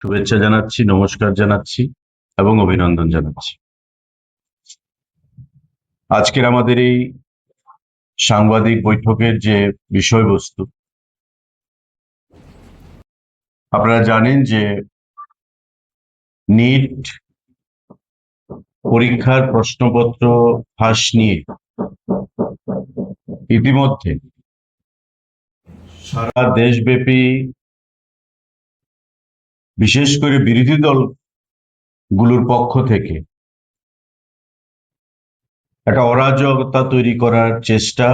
শুভেচ্ছা জানাচ্ছি, নমস্কার জানাচ্ছি এবং অভিনন্দন জানাচ্ছি। আজকের আমাদের এই সাংবাদিক বৈঠকের যে বিষয়বস্তু, আপনারা জানেন যে নিট পরীক্ষার প্রশ্নপত্র ফাঁস নিয়ে ইতিমধ্যে সারা দেশব্যাপী বিশেষ করে বিরোধী দলগুলোর পক্ষ থেকে একটা অরাজকতা তৈরি করার চেষ্টা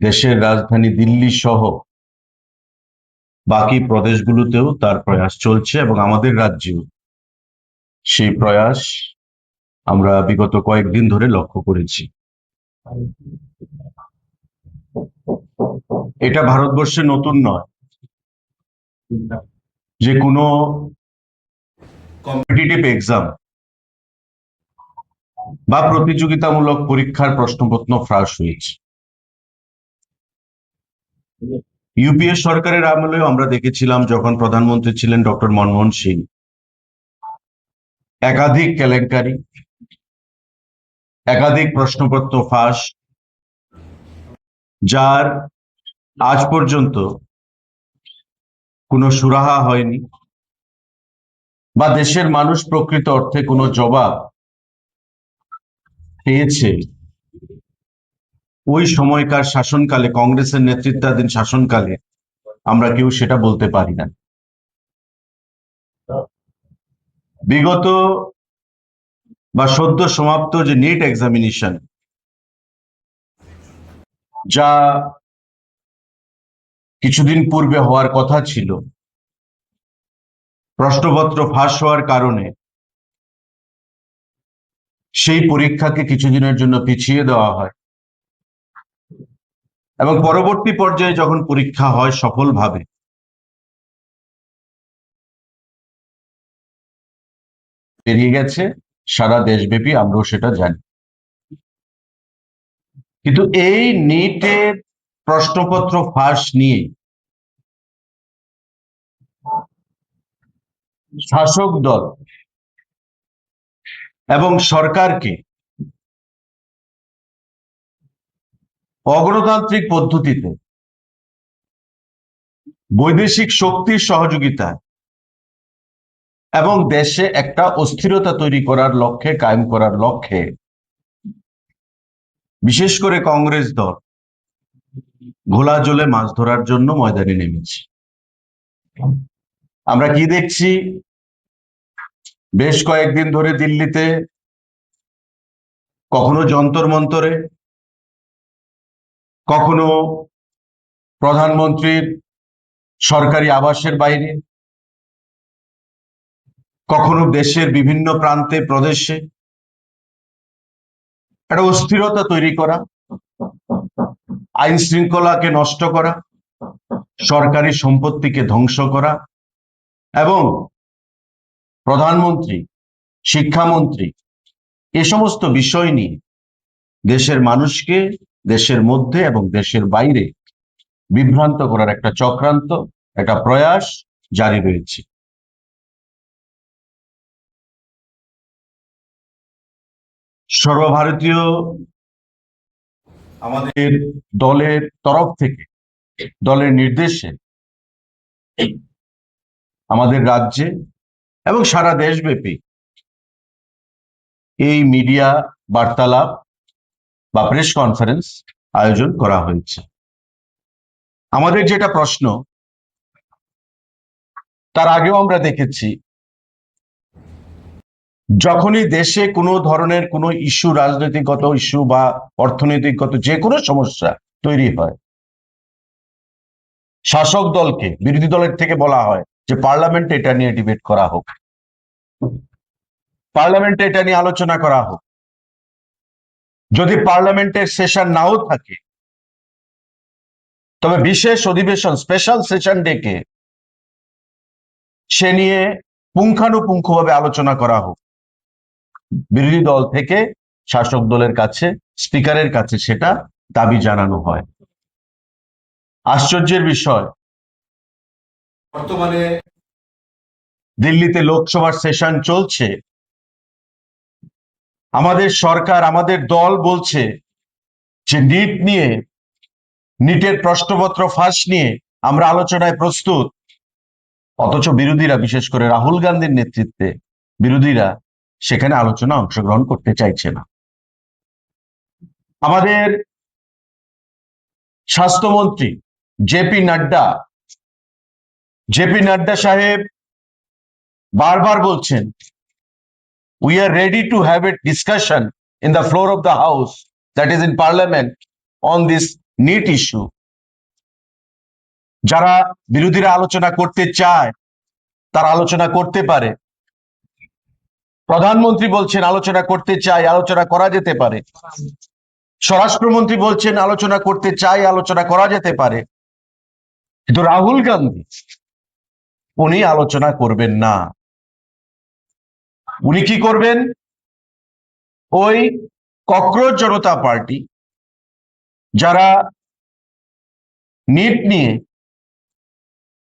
দেশের রাজধানী দিল্লি সহ বাকি প্রদেশগুলোতেও তার প্রয়াস চলছে এবং আমাদের রাজ্যেও সেই প্রয়াস আমরা বিগত কয়েকদিন ধরে লক্ষ্য করেছি। এটা ভারতবর্ষে নতুন নয় যে কোনো কম্পিটিটিভ এক্সাম বা প্রতিযোগিতামূলক পরীক্ষার প্রশ্নপত্র ফাঁস হয়েছে। ইউপিএ সরকারের আমলেও আমরা দেখেছিলাম, যখন প্রধানমন্ত্রী ছিলেন ডক্টর মনমোহন সিং, একাধিক কেলেঙ্কারি, একাধিক প্রশ্নপত্র ফাঁস, যার আজ পর্যন্ত কোনো সুরাহা হয়নি বা দেশের মানুষ প্রকৃত অর্থে কোনো জবাব পেয়েছে ওই সময়কার শাসনকালে, কংগ্রেসের নেতৃত্বাধীন শাসনকালে, আমরা কেউ সেটা বলতে পারি না। বিগত বা সদ্য সমাপ্ত যে নিট এক্সামিনেশন, যা কিছুদিন পূর্বে হওয়ার কথা ছিল, প্রশ্নপত্র ফাঁস হওয়ার কারণে সেই পরীক্ষাকে কিছুদিনের জন্য পিছিয়ে দেওয়া হয় এবং পরবর্তী পর্যায়ে যখন পরীক্ষা হয় সফলভাবে, পেরিয়ে গেছে সারা দেশব্যাপী, আমরাও সেটা জানি। কিন্তু এই নিটের প্রশ্নপত্র ফাঁস নিয়ে শাসক দল এবং সরকারকে অগণতান্ত্রিক পদ্ধতিতে বৈদেশিক শক্তির সহযোগিতা এবং দেশে একটা অস্থিরতা তৈরি করার লক্ষ্যে, কায়েম করার লক্ষ্যে, বিশেষ করে কংগ্রেস দল ঘোলা জলে মাছ ধরার জন্য ময়দানে নেমেছে। আমরা কি দেখছি? বেশ কয়েকদিন ধরে দিল্লিতে কখনো যন্তর মন্তরে, কখনো প্রধানমন্ত্রীর সরকারি আবাসের বাইরে, কখনো দেশের বিভিন্ন প্রান্তে, প্রদেশে একটা অস্থিরতা তৈরি করা, আইন শৃঙ্খলাকে নষ্ট করা, সরকারি সম্পত্তিকে ধ্বংস করা এবং প্রধানমন্ত্রী, শিক্ষামন্ত্রী এ সমস্ত বিষয় নিয়ে দেশের মানুষকে দেশের মধ্যে এবং দেশের বাইরে বিভ্রান্ত করার একটা চক্রান্ত, একটা প্রয়াস জারি রয়েছে। সর্বভারতীয় আমাদের দলের তরফ থেকে, দলের নির্দেশে আমাদের রাজ্যে এবং সারা দেশব্যাপী এই মিডিয়া বার্তালাপ বা প্রেস কনফারেন্স আয়োজন করা হয়েছে। আমাদের যেটা প্রশ্ন, তার আগেও আমরা দেখেছি, যখনই দেশে কোনো ধরনের কোনো ইস্যু, রাজনৈতিকগত ইস্যু বা অর্থনৈতিকগত যে কোনো সমস্যা তৈরি হয়, শাসক দলকে বিরোধী দলের থেকে বলা হয় যে পার্লামেন্টে এটা নিয়ে ডিবেট করা হোক, পার্লামেন্টে এটা নিয়ে আলোচনা করা হোক। যদি পার্লামেন্টের সেশন নাও থাকে, তবে বিশেষ অধিবেশন, স্পেশাল সেশন ডেকে সে নিয়ে পুঙ্খানুপুঙ্খভাবে আলোচনা করা হোক। বিরোধী দল থেকে শাসক দলের কাছে, স্পিকারের কাছে সেটা দাবি জানানো হয়। আশ্চর্যের বিষয়, বর্তমানে দিল্লিতে লোকসভার সেশন চলছে, আমাদের সরকার, আমাদের দল বলছে যে নিটের প্রশ্নপত্র ফাঁস নিয়ে আমরা আলোচনায় প্রস্তুত। অথচ বিরোধীরা, বিশেষ করে রাহুল গান্ধীর নেতৃত্বে বিরোধীরা সেখানে আলোচনা অংশগ্রহণ করতে চাইছে না। আমাদের স্বাস্থ্যমন্ত্রী জেপি নাড্ডা সাহেব বারবার বলছেন, we are ready to have a discussion in the floor of the house, that is in parliament, on this NEET issue. যারা বিরোধীরা আলোচনা করতে চায় তারা আলোচনা করতে পারে। প্রধানমন্ত্রী বলছেন আলোচনা করতে চাই, আলোচনা করা যেতে পারে। স্বরাষ্ট্রমন্ত্রী বলছেন আলোচনা করতে চাই, আলোচনা করা যেতে পারে। কিন্তু রাহুল গান্ধী উনি আলোচনা করবেন না। উনি কি করবেন? ওই ককরোচ জনতা পার্টি যারা নিট নিয়ে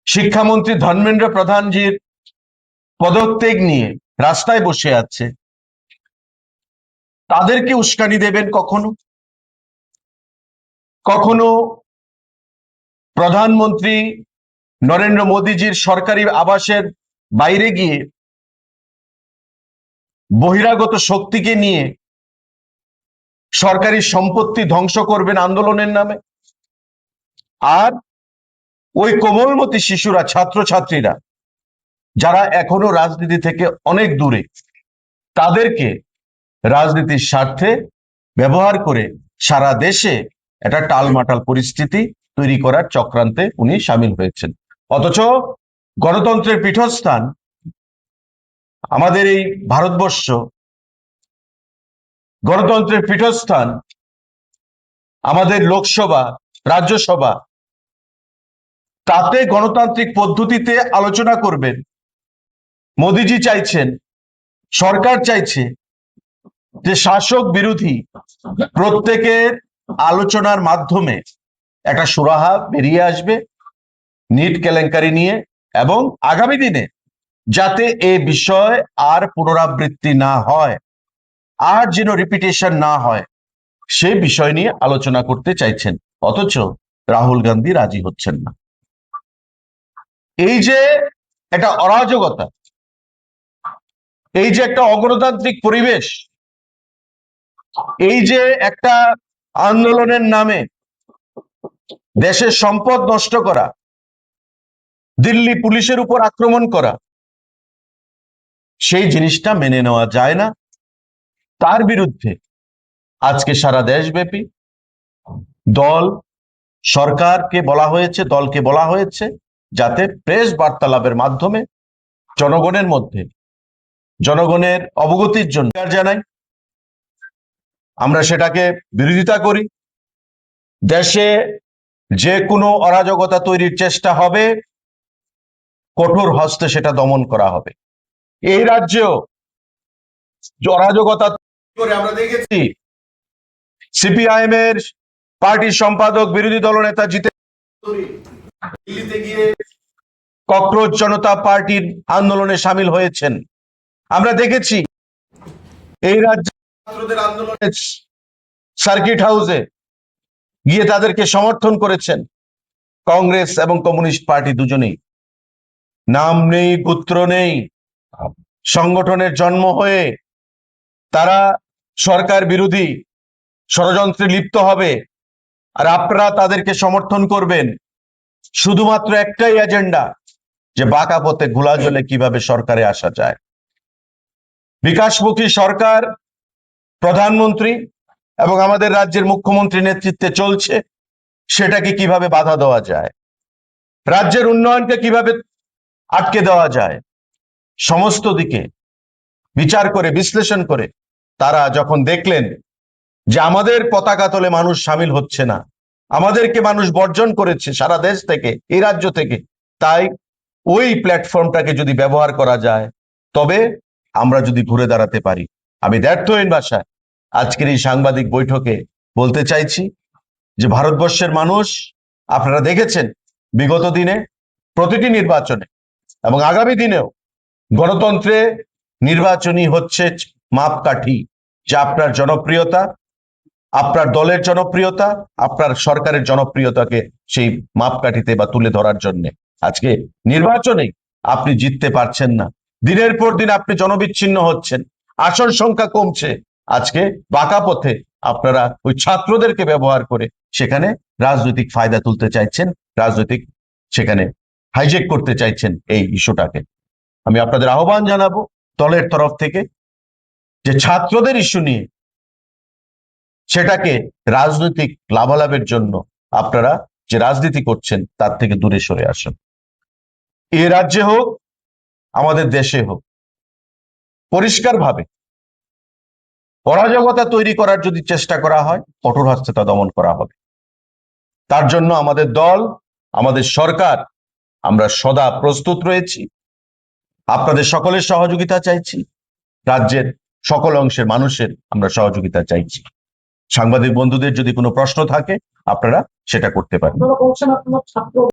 শিক্ষামন্ত্রী ধর্মেন্দ্র প্রধানজির পদত্যাগ নিয়ে রাস্তায় বসে আছে, তাদেরকে উস্কানি দেবেন কখনো কখনো প্রধানমন্ত্রী নরেন্দ্র মোদীজির সরকারি আবাসের বাইরে গিয়ে বহিরাগত শক্তিকে নিয়ে সরকারি সম্পত্তি ধ্বংস করবেন আন্দোলনের নামে। আর ওই কোমলমতি শিশুরা, ছাত্রছাত্রীরা যারা এখনো রাজনীতি থেকে অনেক দূরে, তাদেরকে রাজনীতির স্বার্থে ব্যবহার করে সারা দেশে একটা টালমাটাল পরিস্থিতি তৈরি করার চক্রান্তে উনি সামিল হয়েছেন। অথচ গণতন্ত্রের পীঠস্থান আমাদের এই ভারতবর্ষ, গণতন্ত্রের পীঠস্থান আমাদের লোকসভা, রাজ্যসভা, তাতে গণতান্ত্রিক পদ্ধতিতে আলোচনা করবেন। মোদিজি চাইছেন, সরকার চাইছে যে শাসক বিরোধী প্রত্যেকের আলোচনার মাধ্যমে একটা সুরাহা বেরিয়ে আসবে নিট কেলেঙ্কারি নিয়ে, এবং আগামী দিনে যাতে এ বিষয় আর পুনরাবৃত্তি না হয়, আর যেন রিপিটেশন না হয়, সে বিষয় নিয়ে আলোচনা করতে চাইছেন। অথচ রাহুল গান্ধী রাজি হচ্ছেন না। এই যে একটা অরাজকতা, এই যে একটা অগণতান্ত্রিক পরিবেশ, এই যে একটা আন্দোলনের নামে দেশের সম্পদ নষ্ট করা, দিল্লি পুলিশের উপর আক্রমণ করা, সেই জিনিসটা মেনে নেওয়া যায় না। তার বিরুদ্ধে আজকে সারা দেশব্যাপী দলকে বলা হয়েছে যাতে প্রেস বার্তালাপের মাধ্যমে জনগণের অবগতির জন্য জানাই, আমরা সেটাকে বিরোধিতা করি। দেশে যে কোনো অরাজকতা তৈরির চেষ্টা হবে, কঠোর হস্তে সেটা দমন করা হবে। এই রাজ্যেও অরাজকতা করে আমরা দেখেছি, সিপিআইএম এর পার্টির সম্পাদক, বিরোধী দলনেতা জিতে দিল্লিতে গিয়ে ককরোচ জনতা পার্টির আন্দোলনে সামিল হয়েছেন। আমরা দেখেছি এই রাজ্যে ছাত্রদের আন্দোলনে সার্কিট হাউসে গিয়ে তাদেরকে সমর্থন করেছেন কংগ্রেস এবং কমিউনিস্ট পার্টি দুজনেই। নাম নেই, গোত্র নেই, সংগঠনের জন্ম হয়ে তারা সরকার বিরোধী ষড়যন্ত্রে লিপ্ত হবে, আর আপনারা তাদেরকে সমর্থন করবেন শুধুমাত্র একটাই এজেন্ডা, যে বাঁকা পথে ঘোলা জলে কিভাবে সরকারে আসা যায়। বিকাশমুখী সরকার প্রধানমন্ত্রী এবং আমাদের রাজ্যের মুখ্যমন্ত্রী নেতৃত্বে চলছে, সেটাকে কিভাবে বাধা দেওয়া যায়, রাজ্যের উন্নয়নকে কিভাবে আটকে দেওয়া যায়, সমস্ত দিকে বিচার করে, বিশ্লেষণ করে তারা যখন দেখলেন যে আমাদের পতাকা তলে মানুষ সামিল হচ্ছে না, আমাদেরকে মানুষ বর্জন করেছে সারা দেশ থেকে, এই রাজ্য থেকে, তাই ওই প্ল্যাটফর্মটাকে যদি ব্যবহার করা যায়, তবে আমরা যদি ঘুরে দাঁড়াতে পারি। আমি দ্ব্যর্থহীন ভাষায় আজকের এই সাংবাদিক বৈঠকে বলতে চাইছি যে ভারতবর্ষের মানুষ, আপনারা দেখেছেন বিগত দিনে প্রতিটি নির্বাচনে এবং আগামী দিনেও গণতন্ত্রে নির্বাচনী হচ্ছে মাপকাঠি, যা আপনার জনপ্রিয়তা, আপনার দলের জনপ্রিয়তা, আপনার সরকারের জনপ্রিয়তাকে সেই মাপকাঠিতে বা তুলে ধরার জন্য। আজকে নির্বাচনে আপনি জিততে পারছেন না, দিনের পর দিন আপনি জনবিচ্ছিন্ন হচ্ছেন, আসন সংখ্যা কমছে। আজকে বাঁকা পথে আপনারা ওই ছাত্রদেরকে ব্যবহার করে সেখানে রাজনৈতিক ফায়দা তুলতে চাইছেন, রাজনৈতিক সেখানে হাইজেক করতে চাইছেন এই ইস্যুটাকে। আমি আপনাদের আহ্বান জানাবো দলের তরফ থেকে যে ছাত্রদের ইস্যু নিয়ে সেটাকে রাজনৈতিক লাভালাভের জন্য আপনারা যে রাজনীতি করছেন তার থেকে দূরে সরে আসুন। এ রাজ্যে হোক, আমাদের দেশে হোক, পরিষ্কারভাবে অরাজকতা তৈরি করার যদি চেষ্টা করা হয়, কঠোর হস্তে তা দমন করা হবে। তার জন্য আমাদের দল, আমাদের সরকার, আমরা সদা প্রস্তুত রয়েছি। আপনাদের সকলের সহযোগিতা চাইছি, রাজ্যের সকল অংশের মানুষের আমরা সহযোগিতা চাইছি। সাংবাদিক বন্ধুদের যদি কোনো প্রশ্ন থাকে আপনারা সেটা করতে পারেন।